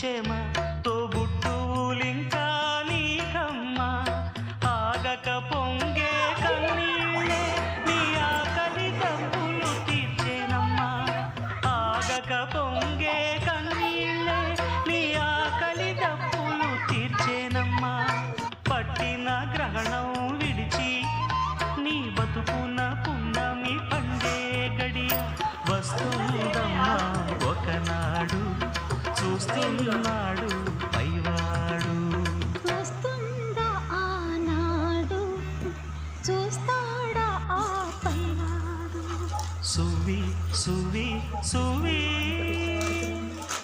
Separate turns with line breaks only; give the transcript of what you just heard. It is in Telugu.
చెమ తోబుట్టువులింకా నీకమ్మ ఆగక పొంగే కన్నీళ్ళే నీ ఆకలి తప్పులు తీర్చేనమ్మా ఆగక పొంగే కన్నీళ్ళే నీ ఆకలి తప్పులు తీర్చేనమ్మా పట్టిన గ్రహణం విడిచి నీ బతుకున పున్నమి పండే గడియ వస్తుందమ్మా ఒకనాడు చూస్తున్నాడు